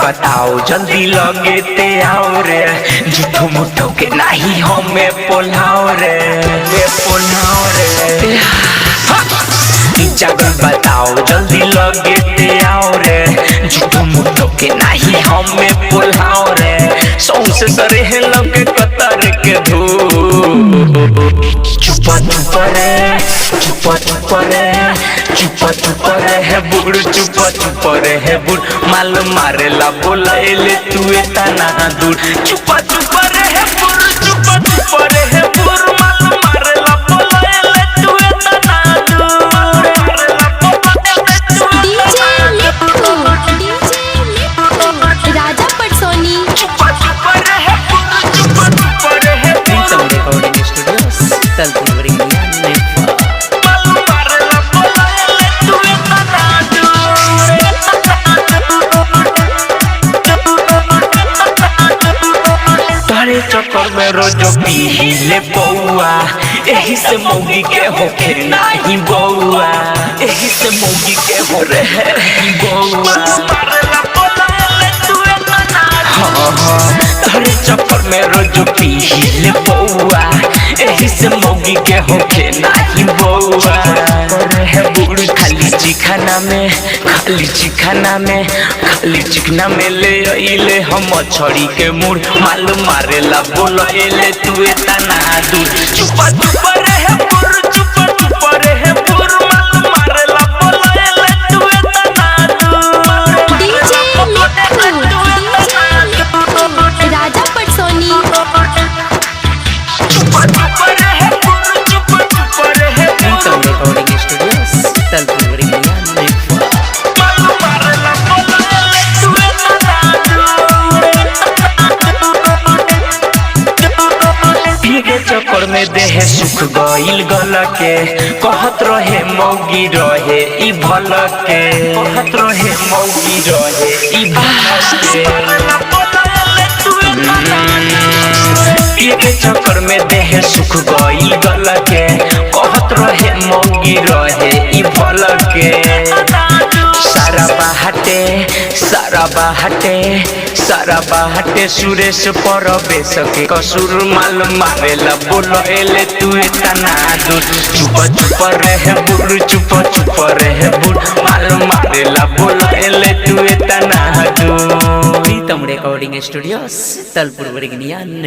बताओ जल्दी लगे ते आओ रे, झूठो मुठो के नहीं हमें पोलाओ रे, जगह बताओ जल्दी लगे ते आओ रे, झूठो मुठो के नहीं हमें पोलाओ रे, सौंसे सरे है लगे कतर के धूप। चुपा चुपा रे, चुपा चुपा रे, चुपा चुपा रे है बुड़, चुपा चुपा रे है बुड़, माल मारेला बोलाएले तू इतना दूर। चुपा चुपा रे है बुड़, चुपा चुपा रे है बुड़, माल मारेला बोलाएले तू इतना दूर। राजा पटसोनी। चुपा चुपा रे है बुड़, चुपा चुपा रे है बुड़, रिकॉर्डिंग स्टूडियो तलपुर चक्कर में रोजो पीले बउआ, यही से मौगी के होखे नहीं बउआ, यही से मौगी के हो रहे बउआ। तोरे चक्कर में रोजो पीले बउआ, यही से मौगी के होखे नहीं बउआ। बुढ़ खाली चिखाना में, खाली चिखाना में, खाली चिकना में ले आइले हम छड़ी के मुड़, माल मारेला बोलाएले तू इतना दूर। चुपा चुपा रे है बुढ़, चुपा चुपा रे है बुढ़, माल मारेला बोलाएले तू इतना दूर। राजा पटसोनी। चुपा चुपा रे है बुढ़, चुपा चुपा रे है बुढ़, रिकॉर्डिंग स्टूडियो तलपुर चक्कर में देह सुख गइल गल के, कहत रहे मौगी रहे ई भल के, कहत रहे मौगी रहे ई भल के। चक्कर में देह सुख गइल गल के, कहत रहे मौगी रहे ई भल के। सारा बाहटे, सारा बाहटे, सारा बाहटे सुरेश परवेश के कसूर, माल मारेला बोलाएले तू इतना दूर। चुपा चुपा रहे बुढ़, चुपा चुपा रहे बुढ़, माल मारेला बोलाएले तू इतना दूर। प्रीतम रिकॉर्डिंग स्टूडियो तलपुर